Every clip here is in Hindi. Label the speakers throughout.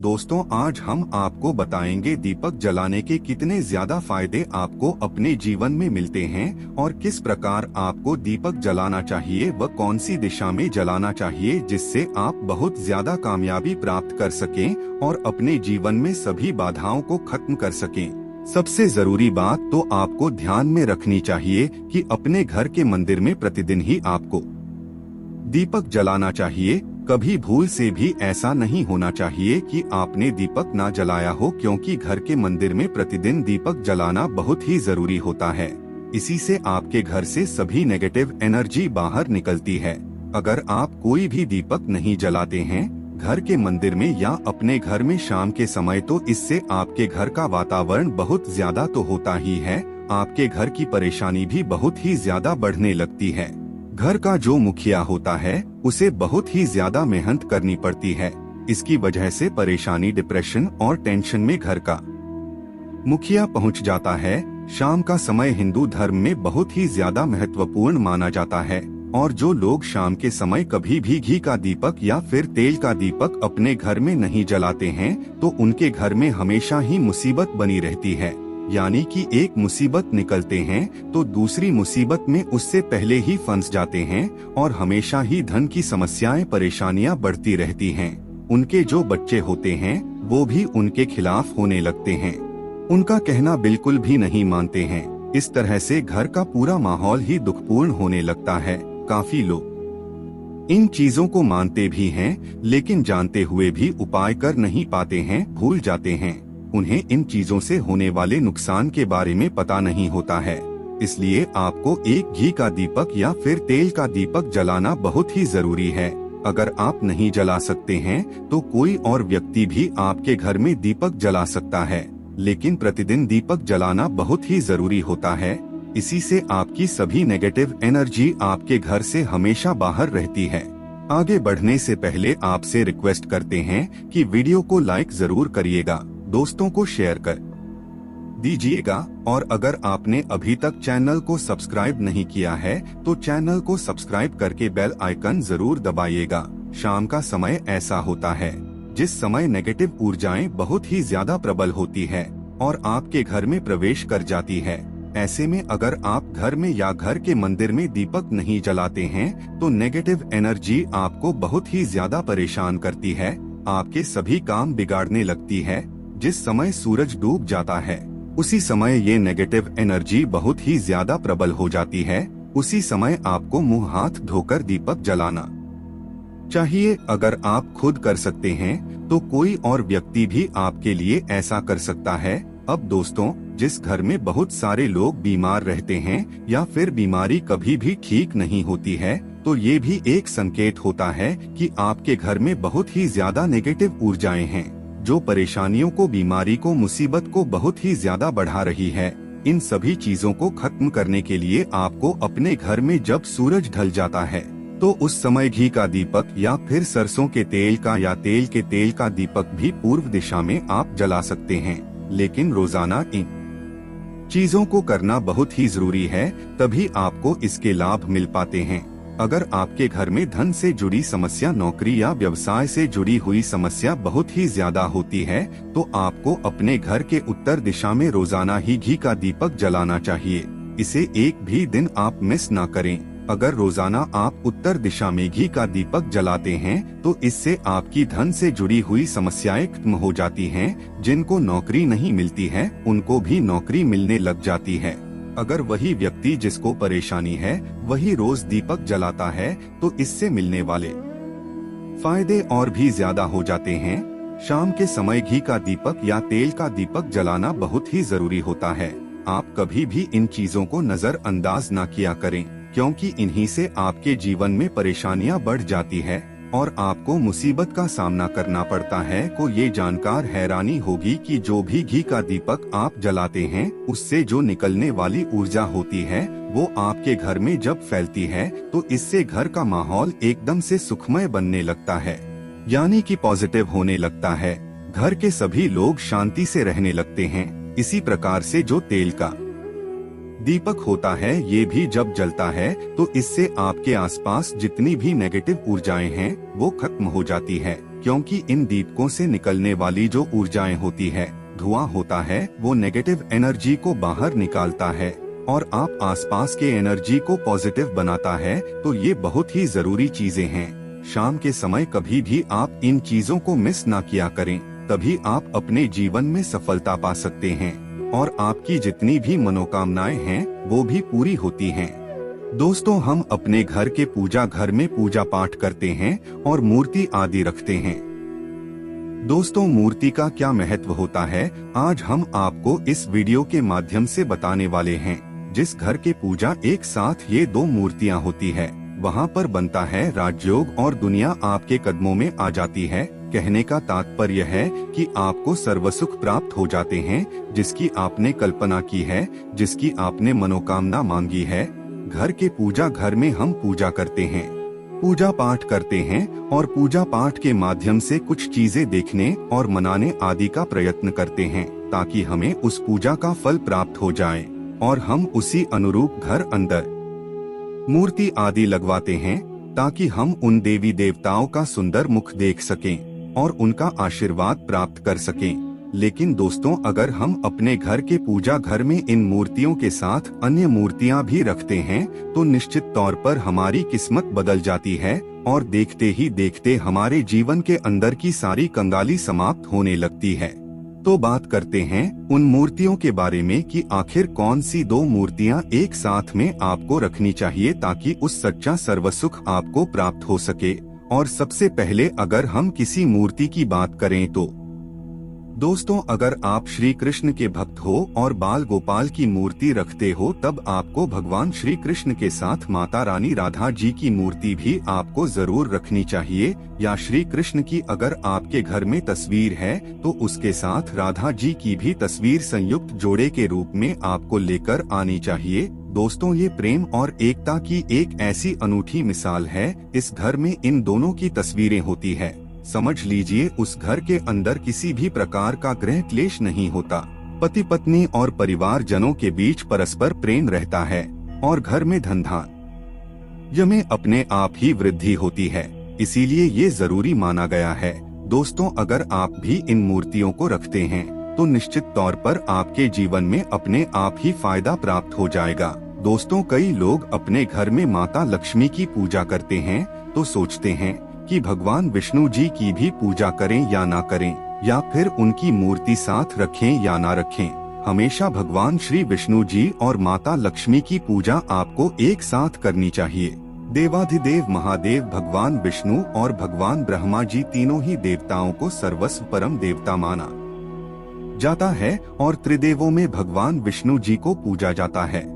Speaker 1: दोस्तों, आज हम आपको बताएंगे दीपक जलाने के कितने ज्यादा फायदे आपको अपने जीवन में मिलते हैं और किस प्रकार आपको दीपक जलाना चाहिए व कौन सी दिशा में जलाना चाहिए जिससे आप बहुत ज्यादा कामयाबी प्राप्त कर सकें और अपने जीवन में सभी बाधाओं को खत्म कर सकें। सबसे जरूरी बात तो आपको ध्यान में रखनी चाहिए कि अपने घर के मंदिर में प्रतिदिन ही आपको दीपक जलाना चाहिए। कभी भूल से भी ऐसा नहीं होना चाहिए कि आपने दीपक ना जलाया हो, क्योंकि घर के मंदिर में प्रतिदिन दीपक जलाना बहुत ही जरूरी होता है। इसी से आपके घर से सभी नेगेटिव एनर्जी बाहर निकलती है। अगर आप कोई भी दीपक नहीं जलाते हैं घर के मंदिर में या अपने घर में शाम के समय, तो इससे आपके घर का वातावरण बहुत ज्यादा तो होता ही है, आपके घर की परेशानी भी बहुत ही ज्यादा बढ़ने लगती है। घर का जो मुखिया होता है उसे बहुत ही ज्यादा मेहनत करनी पड़ती है। इसकी वजह से परेशानी, डिप्रेशन और टेंशन में घर का मुखिया पहुंच जाता है। शाम का समय हिंदू धर्म में बहुत ही ज्यादा महत्वपूर्ण माना जाता है और जो लोग शाम के समय कभी भी घी का दीपक या फिर तेल का दीपक अपने घर में नहीं जलाते हैं तो उनके घर में हमेशा ही मुसीबत बनी रहती है। यानी कि एक मुसीबत निकलते हैं तो दूसरी मुसीबत में उससे पहले ही फंस जाते हैं और हमेशा ही धन की समस्याएं, परेशानियां बढ़ती रहती हैं। उनके जो बच्चे होते हैं वो भी उनके खिलाफ होने लगते हैं, उनका कहना बिल्कुल भी नहीं मानते हैं। इस तरह से घर का पूरा माहौल ही दुखपूर्ण होने लगता है। काफी लोग इन चीजों को मानते भी हैं, लेकिन जानते हुए भी उपाय कर नहीं पाते हैं, भूल जाते हैं। उन्हें इन चीजों से होने वाले नुकसान के बारे में पता नहीं होता है। इसलिए आपको एक घी का दीपक या फिर तेल का दीपक जलाना बहुत ही जरूरी है। अगर आप नहीं जला सकते हैं तो कोई और व्यक्ति भी आपके घर में दीपक जला सकता है, लेकिन प्रतिदिन दीपक जलाना बहुत ही जरूरी होता है। इसी से आपकी सभी नेगेटिव एनर्जी आपके घर से हमेशा बाहर रहती है। आगे बढ़ने से पहले आपसे रिक्वेस्ट करते हैं कि वीडियो को लाइक जरूर करिएगा, दोस्तों को शेयर कर दीजिएगा और अगर आपने अभी तक चैनल को सब्सक्राइब नहीं किया है तो चैनल को सब्सक्राइब करके बेल आइकन जरूर दबाइएगा। शाम का समय ऐसा होता है जिस समय नेगेटिव ऊर्जाएं बहुत ही ज्यादा प्रबल होती है और आपके घर में प्रवेश कर जाती है। ऐसे में अगर आप घर में या घर के मंदिर में दीपक नहीं जलाते हैं तो नेगेटिव एनर्जी आपको बहुत ही ज्यादा परेशान करती है, आपके सभी काम बिगाड़ने लगती है। जिस समय सूरज डूब जाता है उसी समय ये नेगेटिव एनर्जी बहुत ही ज्यादा प्रबल हो जाती है। उसी समय आपको मुंह हाथ धोकर दीपक जलाना चाहिए। अगर आप खुद कर सकते हैं तो कोई और व्यक्ति भी आपके लिए ऐसा कर सकता है। अब दोस्तों, जिस घर में बहुत सारे लोग बीमार रहते हैं या फिर बीमारी कभी भी ठीक नहीं होती है तो ये भी एक संकेत होता है कि आपके घर में बहुत ही ज्यादा नेगेटिव ऊर्जाएं हैं जो परेशानियों को, बीमारी को, मुसीबत को बहुत ही ज्यादा बढ़ा रही है। इन सभी चीजों को खत्म करने के लिए आपको अपने घर में जब सूरज ढल जाता है तो उस समय घी का दीपक या फिर सरसों के तेल का या तेल के तेल का दीपक भी पूर्व दिशा में आप जला सकते हैं। लेकिन रोजाना इन चीजों को करना बहुत ही जरूरी है, तभी आपको इसके लाभ मिल पाते हैं। अगर आपके घर में धन से जुड़ी समस्या, नौकरी या व्यवसाय से जुड़ी हुई समस्या बहुत ही ज्यादा होती है तो आपको अपने घर के उत्तर दिशा में रोजाना ही घी का दीपक जलाना चाहिए। इसे एक भी दिन आप मिस ना करें। अगर रोजाना आप उत्तर दिशा में घी का दीपक जलाते हैं तो इससे आपकी धन से जुड़ी हुई समस्याएं खत्म हो जाती हैं। जिनको नौकरी नहीं मिलती है उनको भी नौकरी मिलने लग जाती है। अगर वही व्यक्ति जिसको परेशानी है वही रोज दीपक जलाता है तो इससे मिलने वाले फायदे और भी ज्यादा हो जाते हैं। शाम के समय घी का दीपक या तेल का दीपक जलाना बहुत ही जरूरी होता है। आप कभी भी इन चीजों को नजरअंदाज ना किया करें, क्योंकि इन्हीं से आपके जीवन में परेशानियां बढ़ जाती है और आपको मुसीबत का सामना करना पड़ता है। को ये जानकर हैरानी होगी कि जो भी घी का दीपक आप जलाते हैं उससे जो निकलने वाली ऊर्जा होती है वो आपके घर में जब फैलती है तो इससे घर का माहौल एकदम से सुखमय बनने लगता है, यानी कि पॉजिटिव होने लगता है। घर के सभी लोग शांति से रहने लगते हैं। इसी प्रकार से जो तेल का दीपक होता है ये भी जब जलता है तो इससे आपके आसपास जितनी भी नेगेटिव ऊर्जाएं हैं वो खत्म हो जाती है, क्योंकि इन दीपकों से निकलने वाली जो ऊर्जाएं होती है, धुआं होता है, वो नेगेटिव एनर्जी को बाहर निकालता है और आप आसपास के एनर्जी को पॉजिटिव बनाता है। तो ये बहुत ही जरूरी चीजें हैं। शाम के समय कभी भी आप इन चीजों को मिस ना किया करें, तभी आप अपने जीवन में सफलता पा सकते हैं और आपकी जितनी भी मनोकामनाएं हैं वो भी पूरी होती हैं। दोस्तों, हम अपने घर के पूजा घर में पूजा पाठ करते हैं और मूर्ति आदि रखते हैं। दोस्तों, मूर्ति का क्या महत्व होता है, आज हम आपको इस वीडियो के माध्यम से बताने वाले हैं। जिस घर के पूजा एक साथ ये दो मूर्तियां होती है, वहाँ पर बनता है राजयोग और दुनिया आपके कदमों में आ जाती है। कहने का तात्पर्य है कि आपको सर्वसुख प्राप्त हो जाते हैं, जिसकी आपने कल्पना की है, जिसकी आपने मनोकामना मांगी है। घर के पूजा घर में हम पूजा करते हैं, पूजा पाठ करते हैं और पूजा पाठ के माध्यम से कुछ चीजें देखने और मनाने आदि का प्रयत्न करते हैं, ताकि हमें उस पूजा का फल प्राप्त हो जाए और हम उसी अनुरूप घर अंदर मूर्ति आदि लगवाते हैं, ताकि हम उन देवी देवताओं का सुंदर मुख देख सकें और उनका आशीर्वाद प्राप्त कर सकें। लेकिन दोस्तों, अगर हम अपने घर के पूजा घर में इन मूर्तियों के साथ अन्य मूर्तियां भी रखते हैं, तो निश्चित तौर पर हमारी किस्मत बदल जाती है और देखते ही देखते हमारे जीवन के अंदर की सारी कंगाली समाप्त होने लगती है। तो बात करते हैं उन मूर्तियों के बारे में कि आखिर कौन सी दो मूर्तियां एक साथ में आपको रखनी चाहिए, ताकि उस सच्चा सर्वसुख आपको प्राप्त हो सके। और सबसे पहले अगर हम किसी मूर्ति की बात करें तो दोस्तों, अगर आप श्री कृष्ण के भक्त हो और बाल गोपाल की मूर्ति रखते हो, तब आपको भगवान श्री कृष्ण के साथ माता रानी राधा जी की मूर्ति भी आपको जरूर रखनी चाहिए। या श्री कृष्ण की अगर आपके घर में तस्वीर है, तो उसके साथ राधा जी की भी तस्वीर संयुक्त जोड़े के रूप में आपको लेकर आनी चाहिए। दोस्तों, ये प्रेम और एकता की एक ऐसी अनूठी मिसाल है। इस घर में इन दोनों की तस्वीरें होती है। समझ लीजिए, उस घर के अंदर किसी भी प्रकार का गृह क्लेश नहीं होता। पति पत्नी और परिवार जनों के बीच परस्पर प्रेम रहता है और घर में धन धान्य में अपने आप ही वृद्धि होती है। इसीलिए ये जरूरी माना गया है। दोस्तों, अगर आप भी इन मूर्तियों को रखते हैं, तो निश्चित तौर पर आपके जीवन में अपने आप ही फायदा प्राप्त हो जाएगा। दोस्तों, कई लोग अपने घर में माता लक्ष्मी की पूजा करते हैं, तो सोचते हैं कि भगवान विष्णु जी की भी पूजा करें या ना करें, या फिर उनकी मूर्ति साथ रखें या ना रखें। हमेशा भगवान श्री विष्णु जी और माता लक्ष्मी की पूजा आपको एक साथ करनी चाहिए। देवाधिदेव महादेव भगवान विष्णु और भगवान ब्रह्मा जी तीनों ही देवताओं को सर्वस्व परम देवता माना जाता है और त्रिदेवों में भगवान विष्णु जी को पूजा जाता है।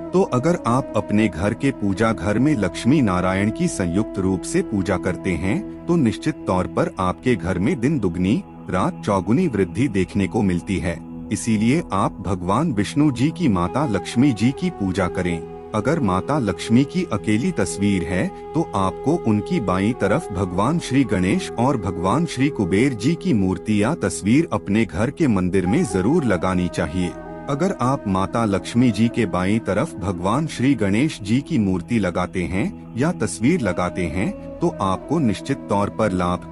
Speaker 1: तो अगर आप अपने घर के पूजा घर में लक्ष्मी नारायण की संयुक्त रूप से पूजा करते हैं, तो निश्चित तौर पर आपके घर में दिन दुगनी रात चौगुनी वृद्धि देखने को मिलती है। इसीलिए आप भगवान विष्णु जी की माता लक्ष्मी जी की पूजा करें। अगर माता लक्ष्मी की अकेली तस्वीर है, तो आपको उनकी बाईं तरफ भगवान श्री गणेश और भगवान श्री कुबेर जी की मूर्ति या तस्वीर अपने घर के मंदिर में जरूर लगानी चाहिए। अगर आप माता लक्ष्मी जी के बाईं तरफ भगवान श्री गणेश जी की मूर्ति लगाते हैं या तस्वीर लगाते हैं, तो आपको निश्चित तौर पर लाभ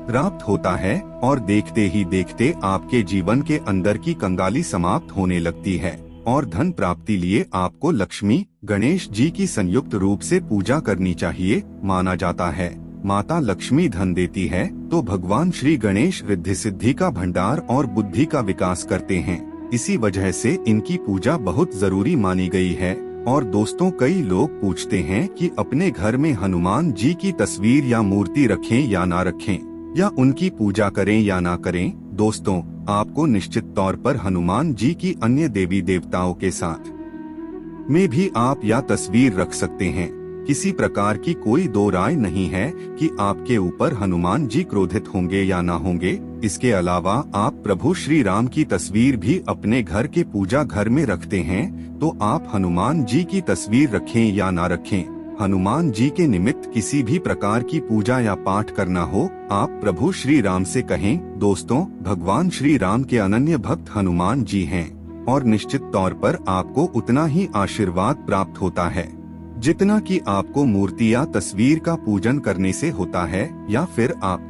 Speaker 1: प्राप्त होता है और देखते ही देखते आपके जीवन के अंदर की कंगाली समाप्त होने लगती है और धन प्राप्ति लिए आपको लक्ष्मी गणेश जी की संयुक्त रूप से पूजा करनी चाहिए। माना जाता है माता लक्ष्मी धन देती है, तो भगवान श्री गणेश रिद्धि सिद्धि का भंडार और बुद्धि का विकास करते हैं। इसी वजह से इनकी पूजा बहुत जरूरी मानी गई है। और दोस्तों, कई लोग पूछते हैं कि अपने घर में हनुमान जी की तस्वीर या मूर्ति रखें या ना रखें, या उनकी पूजा करें या ना करें। दोस्तों, आपको निश्चित तौर पर हनुमान जी की अन्य देवी देवताओं के साथ में भी आप या तस्वीर रख सकते हैं। किसी प्रकार की कोई दो राय नहीं है कि आपके ऊपर हनुमान जी क्रोधित होंगे या ना होंगे। इसके अलावा आप प्रभु श्री राम की तस्वीर भी अपने घर के पूजा घर में रखते हैं, तो आप हनुमान जी की तस्वीर रखें या ना रखें, हनुमान जी के निमित्त किसी भी प्रकार की पूजा या पाठ करना हो, आप प्रभु श्री राम से कहें। दोस्तों, भगवान श्री राम के अनन्य भक्त हनुमान जी हैं और निश्चित तौर पर आपको उतना ही आशीर्वाद प्राप्त होता है जितना कि आपको मूर्ति या तस्वीर का पूजन करने से होता है, या फिर आप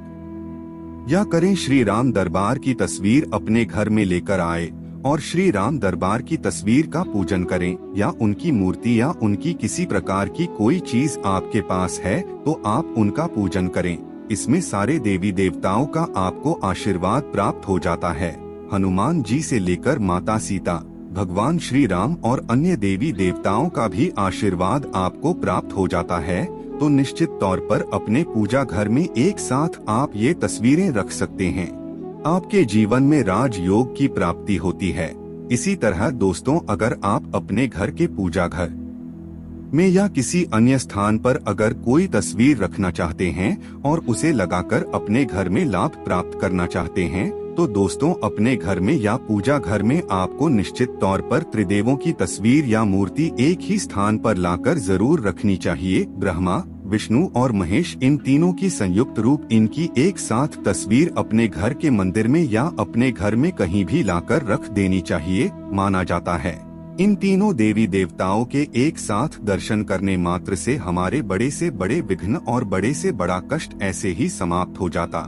Speaker 1: या करें श्री राम दरबार की तस्वीर अपने घर में लेकर आए और श्री राम दरबार की तस्वीर का पूजन करें, या उनकी मूर्ति या उनकी किसी प्रकार की कोई चीज आपके पास है तो आप उनका पूजन करें। इसमें सारे देवी देवताओं का आपको आशीर्वाद प्राप्त हो जाता है। हनुमान जी से लेकर माता सीता, भगवान श्री राम और अन्य देवी देवताओं का भी आशीर्वाद आपको प्राप्त हो जाता है। तो निश्चित तौर पर अपने पूजा घर में एक साथ आप ये तस्वीरें रख सकते हैं। आपके जीवन में राजयोग की प्राप्ति होती है। इसी तरह दोस्तों, अगर आप अपने घर के पूजा घर में या किसी अन्य स्थान पर अगर कोई तस्वीर रखना चाहते हैं और उसे लगाकर अपने घर में लाभ प्राप्त करना चाहते हैं, तो दोस्तों अपने घर में या पूजा घर में आपको निश्चित तौर पर त्रिदेवों की तस्वीर या मूर्ति एक ही स्थान पर लाकर जरूर रखनी चाहिए। ब्रह्मा, विष्णु और महेश, इन तीनों की संयुक्त रूप इनकी एक साथ तस्वीर अपने घर के मंदिर में या अपने घर में कहीं भी लाकर रख देनी चाहिए, माना जाता है। इन तीनों देवी देवताओं के एक साथ दर्शन करने मात्र से हमारे बड़े से बड़े विघ्न और बड़े से बड़ा कष्ट ऐसे ही समाप्त हो जाता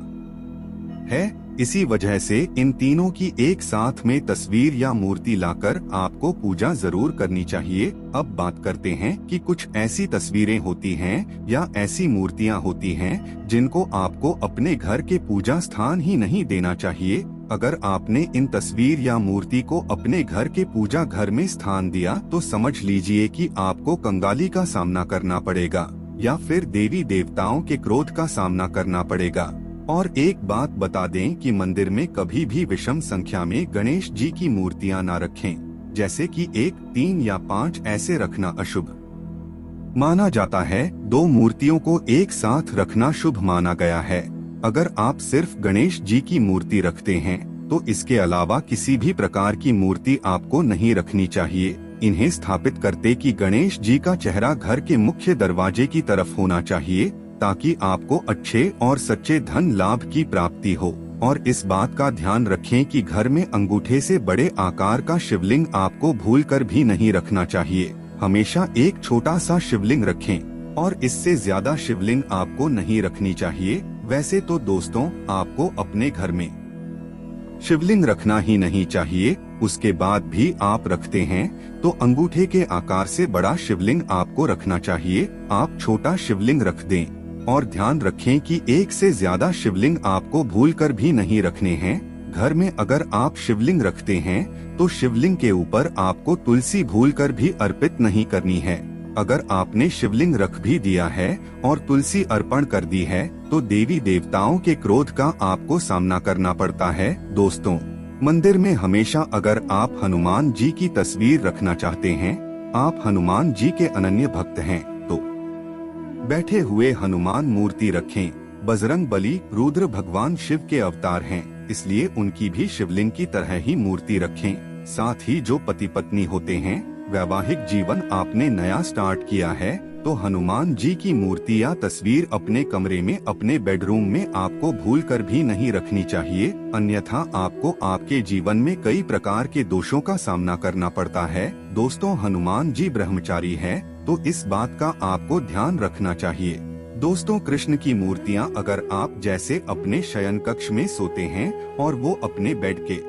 Speaker 1: है। इसी वजह से इन तीनों की एक साथ में तस्वीर या मूर्ति लाकर आपको पूजा जरूर करनी चाहिए। अब बात करते हैं कि कुछ ऐसी तस्वीरें होती हैं या ऐसी मूर्तियां होती हैं जिनको आपको अपने घर के पूजा स्थान ही नहीं देना चाहिए। अगर आपने इन तस्वीर या मूर्ति को अपने घर के पूजा घर में स्थान दिया तो समझ लीजिए कि आपको कंगाली का सामना करना पड़ेगा या फिर देवी देवताओं के क्रोध का सामना करना पड़ेगा। और एक बात बता दें कि मंदिर में कभी भी विषम संख्या में गणेश जी की मूर्तियां ना रखें, जैसे कि 1, 3 या 5 ऐसे रखना अशुभ माना जाता है। 2 मूर्तियों को एक साथ रखना शुभ माना गया है। अगर आप सिर्फ गणेश जी की मूर्ति रखते हैं तो इसके अलावा किसी भी प्रकार की मूर्ति आपको नहीं रखनी चाहिए। इन्हें स्थापित करते कि गणेश जी का चेहरा घर के मुख्य दरवाजे की तरफ होना चाहिए, ताकि आपको अच्छे और सच्चे धन लाभ की प्राप्ति हो। और इस बात का ध्यान रखें कि घर में अंगूठे से बड़े आकार का शिवलिंग आपको भूलकर भी नहीं रखना चाहिए। हमेशा एक छोटा सा शिवलिंग रखें और इससे ज्यादा शिवलिंग आपको नहीं रखनी चाहिए। वैसे तो दोस्तों आपको अपने घर में शिवलिंग रखना ही नहीं चाहिए, उसके बाद भी आप रखते हैं तो अंगूठे के आकार से बड़ा शिवलिंग आपको रखना चाहिए। आप छोटा शिवलिंग रख दें और ध्यान रखें कि एक से ज्यादा शिवलिंग आपको भूलकर भी नहीं रखने हैं। घर में अगर आप शिवलिंग रखते हैं तो शिवलिंग के ऊपर आपको तुलसी भूलकर भी अर्पित नहीं करनी है। अगर आपने शिवलिंग रख भी दिया है और तुलसी अर्पण कर दी है तो देवी देवताओं के क्रोध का आपको सामना करना पड़ता है। दोस्तों मंदिर में हमेशा अगर आप हनुमान जी की तस्वीर रखना चाहते हैं, आप हनुमान जी के अनन्य भक्त हैं, तो बैठे हुए हनुमान मूर्ति रखें। बजरंग बली रुद्र भगवान शिव के अवतार हैं, इसलिए उनकी भी शिवलिंग की तरह ही मूर्ति रखें। साथ ही जो पति पत्नी होते हैं, वैवाहिक जीवन आपने नया स्टार्ट किया है तो हनुमान जी की मूर्ति या तस्वीर अपने कमरे में, अपने बेडरूम में आपको भूलकर भी नहीं रखनी चाहिए, अन्यथा आपको आपके जीवन में कई प्रकार के दोषों का सामना करना पड़ता है। दोस्तों हनुमान जी ब्रह्मचारी है तो इस बात का आपको ध्यान रखना चाहिए। दोस्तों कृष्ण की मूर्तियाँ अगर आप जैसे अपने शयन कक्ष में सोते हैं और वो अपने बेड के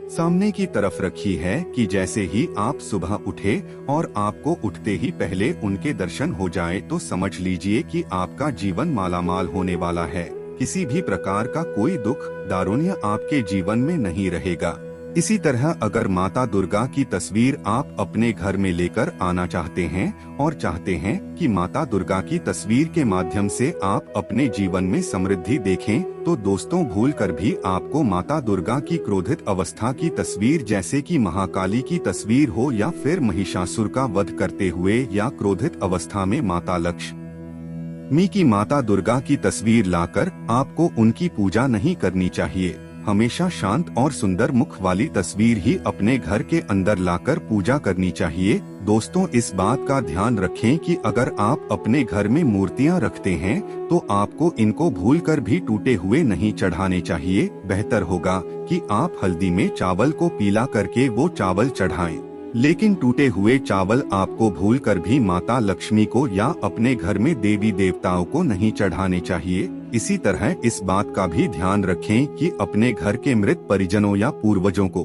Speaker 1: सामने की तरफ रखी है कि जैसे ही आप सुबह उठे और आपको उठते ही पहले उनके दर्शन हो जाए तो समझ लीजिए कि आपका जीवन मालामाल होने वाला है। किसी भी प्रकार का कोई दुख दारुण्य आपके जीवन में नहीं रहेगा। इसी तरह अगर माता दुर्गा की तस्वीर आप अपने घर में लेकर आना चाहते हैं और चाहते हैं कि माता दुर्गा की तस्वीर के माध्यम से आप अपने जीवन में समृद्धि देखें, तो दोस्तों भूलकर भी आपको माता दुर्गा की क्रोधित अवस्था की तस्वीर जैसे कि महाकाली की तस्वीर हो या फिर महिषासुर का वध करते हुए या क्रोधित अवस्था में माता लक्ष्मी की माता दुर्गा की तस्वीर लाकर आपको उनकी पूजा नहीं करनी चाहिए। हमेशा शांत और सुंदर मुख वाली तस्वीर ही अपने घर के अंदर लाकर पूजा करनी चाहिए। दोस्तों इस बात का ध्यान रखें कि अगर आप अपने घर में मूर्तियां रखते हैं तो आपको इनको भूलकर भी टूटे हुए नहीं चढ़ाने चाहिए। बेहतर होगा कि आप हल्दी में चावल को पीला करके वो चावल चढ़ाएं। लेकिन टूटे हुए चावल आपको भूलकर भी माता लक्ष्मी को या अपने घर में देवी देवताओं को नहीं चढ़ाने चाहिए। इसी तरह इस बात का भी ध्यान रखें कि अपने घर के मृत परिजनों या पूर्वजों को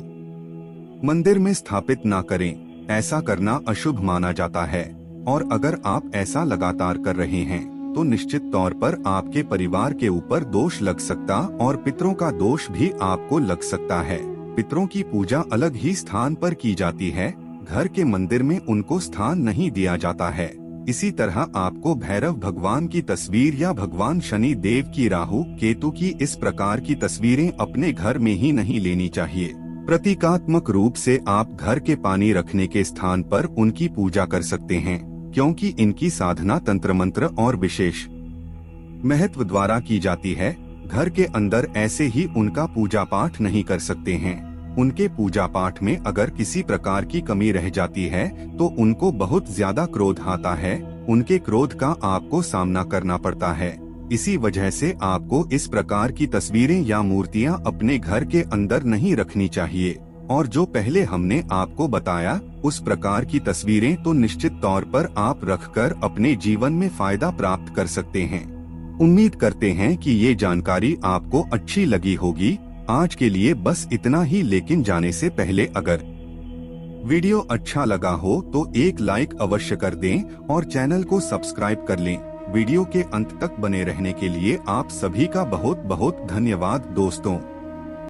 Speaker 1: मंदिर में स्थापित न करें। ऐसा करना अशुभ माना जाता है और अगर आप ऐसा लगातार कर रहे हैं तो निश्चित तौर पर आपके परिवार के ऊपर दोष लग सकता और पितरों का दोष भी आपको लग सकता है। पितरों की पूजा अलग ही स्थान पर की जाती है, घर के मंदिर में उनको स्थान नहीं दिया जाता है। इसी तरह आपको भैरव भगवान की तस्वीर या भगवान शनि देव की, राहु केतु की इस प्रकार की तस्वीरें अपने घर में ही नहीं लेनी चाहिए। प्रतीकात्मक रूप से आप घर के पानी रखने के स्थान पर उनकी पूजा कर सकते हैं, क्योंकि इनकी साधना तंत्र मंत्र और विशेष महत्व द्वारा की जाती है। घर के अंदर ऐसे ही उनका पूजा पाठ नहीं कर सकते हैं। उनके पूजा पाठ में अगर किसी प्रकार की कमी रह जाती है तो उनको बहुत ज्यादा क्रोध आता है। उनके क्रोध का आपको सामना करना पड़ता है। इसी वजह से आपको इस प्रकार की तस्वीरें या मूर्तियां अपने घर के अंदर नहीं रखनी चाहिए। और जो पहले हमने आपको बताया उस प्रकार की तस्वीरें तो निश्चित तौर पर आप रखकर अपने जीवन में फायदा प्राप्त कर सकते हैं। उम्मीद करते हैं कि ये जानकारी आपको अच्छी लगी होगी। आज के लिए बस इतना ही, लेकिन जाने से पहले अगर वीडियो अच्छा लगा हो तो एक लाइक अवश्य कर दें और चैनल को सब्सक्राइब कर लें। वीडियो के अंत तक बने रहने के लिए आप सभी का बहुत बहुत धन्यवाद दोस्तों।